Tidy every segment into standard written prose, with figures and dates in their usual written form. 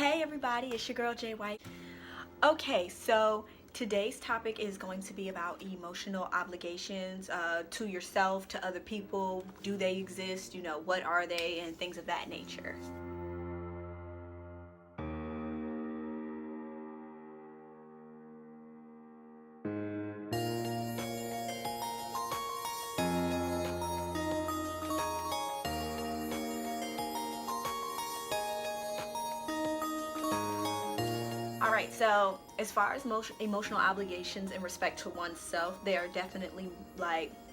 Hey everybody, it's your girl Jay White. Okay, so today's topic is going to be about emotional obligations to yourself, to other people. Do they exist? What are they, and things of that nature. All right, so as far as emotional obligations in respect to oneself, they are definitely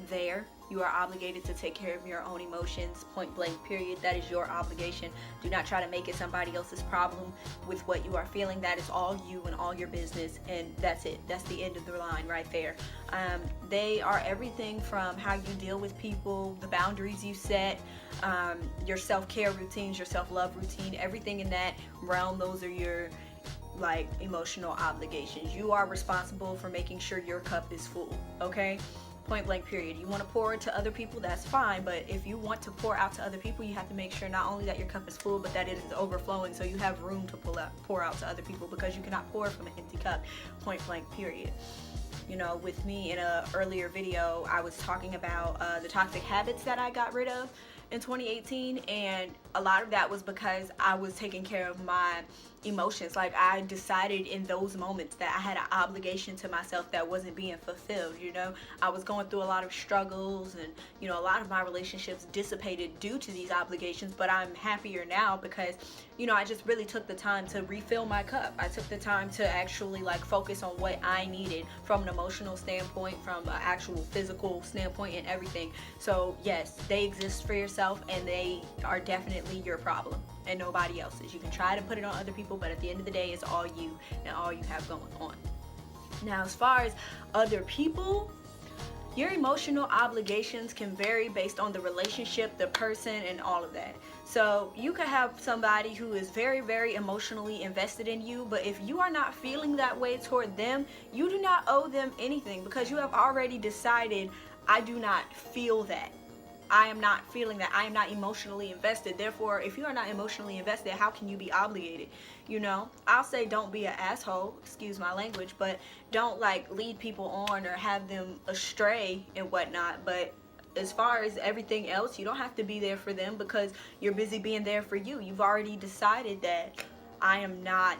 there. You are obligated to take care of your own emotions, point blank, period. That is your obligation. Do not try to make it somebody else's problem with what you are feeling. That is all you and all your business, and that's it. That's the end of the line right there. They are everything from how you deal with people, the boundaries you set, your self-care routines, your self-love routine, everything in that realm. Those are your emotional obligations. You are responsible for making sure your cup is full, okay? Point blank, period. You want to pour to other people, that's fine, but if you want to pour out to other people, you have to make sure not only that your cup is full, but that it is overflowing, so you have room to pour out to other people, because you cannot pour from an empty cup. Point blank, period. With me in an earlier video, I was talking about the toxic habits that I got rid of in 2018, and a lot of that was because I was taking care of my emotions. I decided in those moments that I had an obligation to myself that wasn't being fulfilled. I was going through a lot of struggles, and a lot of my relationships dissipated due to these obligations, but I'm happier now because I just really took the time to refill my cup. I took the time to actually focus on what I needed from an emotional standpoint, from an actual physical standpoint, and everything. So yes, they exist for yourself, and they are definitely your problem and nobody else's. You can try to put it on other people, but at the end of the day, it's all you and all you have going on. Now, as far as other people, your emotional obligations can vary based on the relationship, the person, and all of that. So you could have somebody who is very, very emotionally invested in you, but if you are not feeling that way toward them, you do not owe them anything, because you have already decided, I do not feel that. I am not feeling that. I am not emotionally invested. Therefore, if you are not emotionally invested, how can you be obligated? I'll say don't be an asshole, excuse my language, but don't lead people on or have them astray and whatnot. But as far as everything else, you don't have to be there for them, because you're busy being there for you. You've already decided that I am not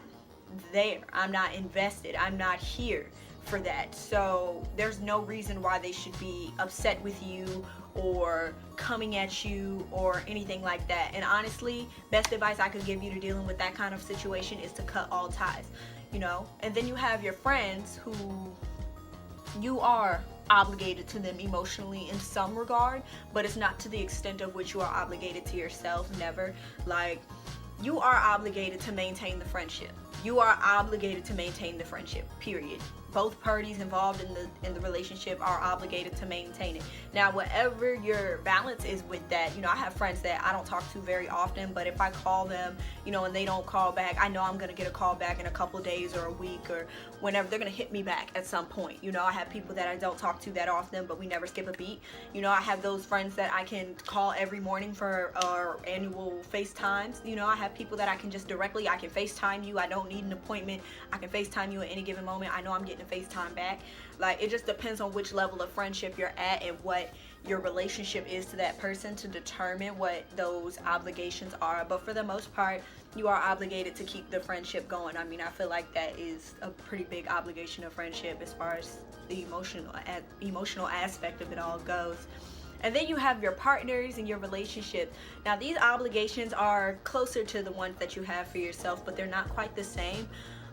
there. I'm not invested. I'm not here for that. So there's no reason why they should be upset with you or coming at you or anything like that. And honestly, best advice I could give you to dealing with that kind of situation is to cut all ties. And then you have your friends who you are obligated to them emotionally in some regard, but it's not to the extent of which you are obligated to yourself. Never. You are obligated to maintain the friendship. You are obligated to maintain the friendship, period. Both parties involved in the relationship are obligated to maintain it. Now, whatever your balance is with that, I have friends that I don't talk to very often, but if I call them, and they don't call back, I know I'm gonna get a call back in a couple of days or a week or whenever. They're gonna hit me back at some point. I have people that I don't talk to that often, but we never skip a beat. I have those friends that I can call every morning for our annual FaceTimes. I have people that I can just directly, I can FaceTime you. I don't need an appointment. I can FaceTime you at any given moment. I know I'm getting a FaceTime back. It just depends on which level of friendship you're at and what your relationship is to that person to determine what those obligations are. But for the most part, you are obligated to keep the friendship going. I feel like that is a pretty big obligation of friendship as far as the emotional aspect of it all goes. And then you have your partners and your relationship. Now, these obligations are closer to the ones that you have for yourself, but they're not quite the same.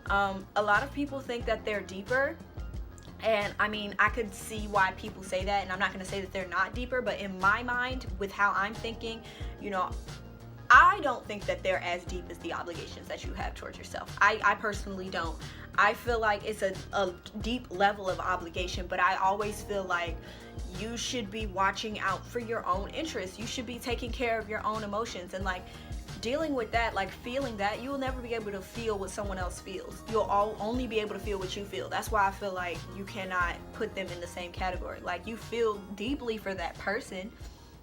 A lot of people think that they're deeper, and I could see why people say that, and I'm not going to say that they're not deeper, but in my mind, with how I'm thinking, I don't think that they're as deep as the obligations that you have towards yourself. I personally don't. I feel like it's a deep level of obligation, but I always feel like you should be watching out for your own interests. You should be taking care of your own emotions, and dealing with that, feeling that, you will never be able to feel what someone else feels. You'll only be able to feel what you feel. That's why I feel like you cannot put them in the same category. You feel deeply for that person,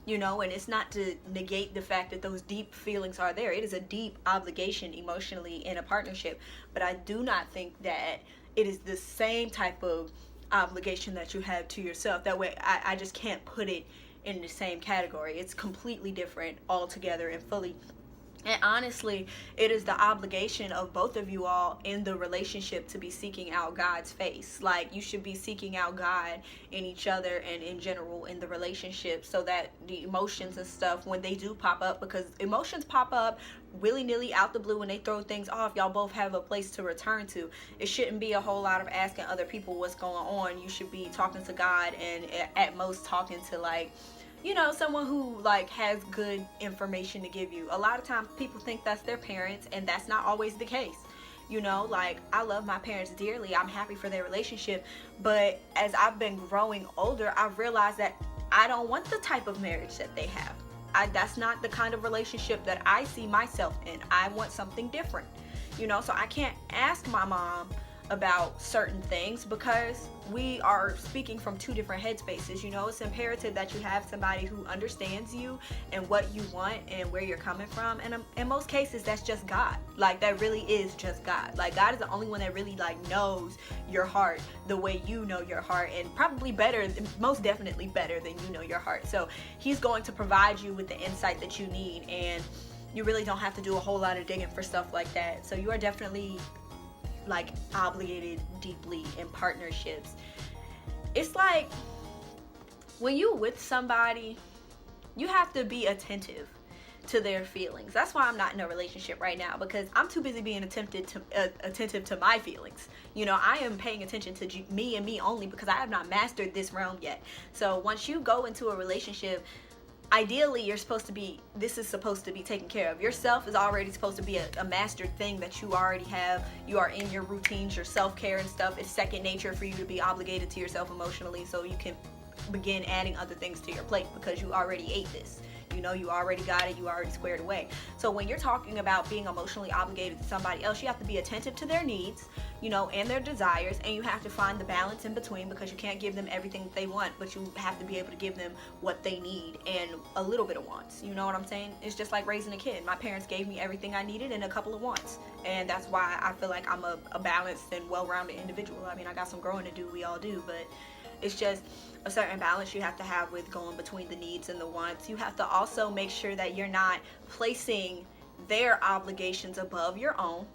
you know, and it's not to negate the fact that those deep feelings are there. It is a deep obligation emotionally in a partnership, but I do not think that it is the same type of obligation that you have to yourself. That way, I just can't put it in the same category. It's completely different altogether and fully. And honestly, it is the obligation of both of you all in the relationship to be seeking out God's face. Like, you should be seeking out God in each other and in general in the relationship, so that the emotions and stuff, when they do pop up, because emotions pop up willy-nilly out the blue when they throw things off, y'all both have a place to return to. It shouldn't be a whole lot of asking other people what's going on. You should be talking to God, and at most talking to, like, you know, someone who like has good information to give you. A lot of times people think that's their parents, and that's not always the case. You know, like, I love my parents dearly. I'm happy for their relationship, but as I've been growing older, I've realized that I don't want the type of marriage that they have. That's not the kind of relationship that I see myself in. I want something different. You know, so I can't ask my mom about certain things because we are speaking from two different headspaces. You know, it's imperative that you have somebody who understands you and what you want and where you're coming from, and in most cases that's just God. Like, that really is just God. Like, God is the only one that really like knows your heart the way you know your heart, and probably better, most definitely better than you know your heart. So he's going to provide you with the insight that you need, and you really don't have to do a whole lot of digging for stuff like that. So you are definitely like obligated deeply in partnerships. It's like when you with somebody, you have to be attentive to their feelings. That's why I'm not in a relationship right now, because I'm too busy being attentive to my feelings. You know, I am paying attention to me and me only, because I have not mastered this realm yet. So once you go into a relationship, ideally this is supposed to be taken care of. Yourself is already supposed to be a mastered thing that you already have. You are in your routines, your self-care and stuff. It's second nature for you to be obligated to yourself emotionally, so you can begin adding other things to your plate, because you already ate this. You know, you already got it, you already squared away. So when you're talking about being emotionally obligated to somebody else, you have to be attentive to their needs, you know, and their desires, and you have to find the balance in between, because you can't give them everything that they want, but you have to be able to give them what they need and a little bit of wants. You know what I'm saying? It's just like raising a kid. My parents gave me everything I needed and a couple of wants, and that's why I feel like I'm a balanced and well-rounded individual. I mean, I got some growing to do, we all do, but it's just a certain balance you have to have with going between the needs and the wants. You have to also make sure that you're not placing their obligations above your own.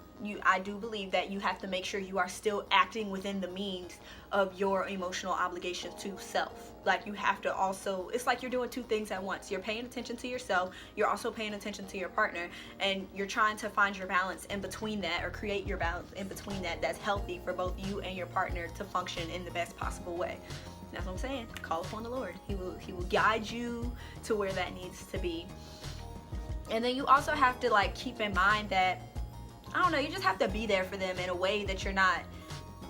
I do believe that you have to make sure you are still acting within the means of your emotional obligations to self. Like, you have to also, it's like you're doing two things at once. You're paying attention to yourself, you're also paying attention to your partner, and you're trying to find your balance in between that, or create your balance in between that, that's healthy for both you and your partner to function in the best possible way. That's what I'm saying. Call upon the Lord. He will guide you to where that needs to be. And then you also have to like keep in mind that, I don't know, you just have to be there for them in a way that you're not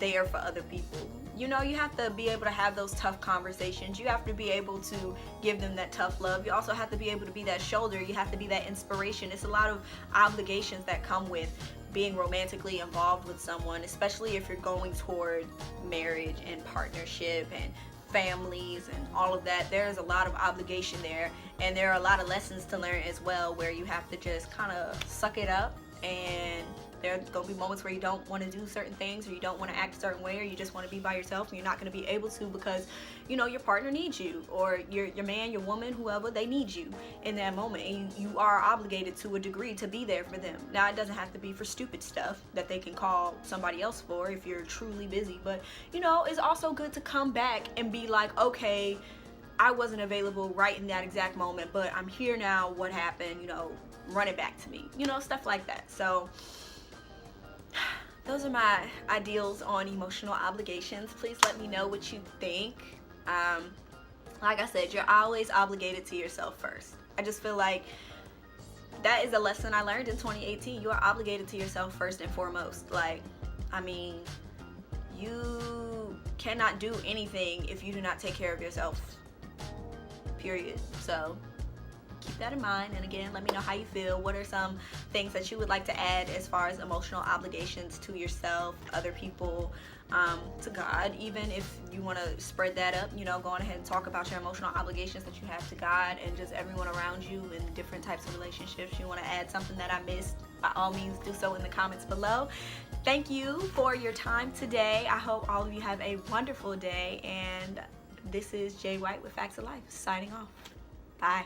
there for other people. You know, you have to be able to have those tough conversations. You have to be able to give them that tough love. You also have to be able to be that shoulder. You have to be that inspiration. It's a lot of obligations that come with being romantically involved with someone, especially if you're going toward marriage and partnership and families and all of that. There's a lot of obligation there, and there are a lot of lessons to learn as well, where you have to just kind of suck it up, and there's gonna be moments where you don't want to do certain things, or you don't want to act a certain way, or you just want to be by yourself and you're not going to be able to, because you know your partner needs you, or your man, your woman, whoever, they need you in that moment, and you are obligated to a degree to be there for them. Now, it doesn't have to be for stupid stuff that they can call somebody else for if you're truly busy, but you know, it's also good to come back and be like, okay, I wasn't available right in that exact moment, but I'm here now. What happened? You know, run it back to me. You know, stuff like that. So those are my ideals on emotional obligations. Please let me know what you think. Like I said, you're always obligated to yourself first. I just feel like that is a lesson I learned in 2018. You are obligated to yourself first and foremost. Like, I mean, you cannot do anything if you do not take care of yourself, period. So keep that in mind. And again, let me know how you feel. What are some things that you would like to add as far as emotional obligations to yourself, other people, to God? Even if you want to spread that up, you know, go on ahead and talk about your emotional obligations that you have to God and just everyone around you in different types of relationships. You want to add something that I missed, by all means do so in the comments below. Thank you for your time today. I hope all of you have a wonderful day, and this is Jay White with Facts of Life signing off. Bye.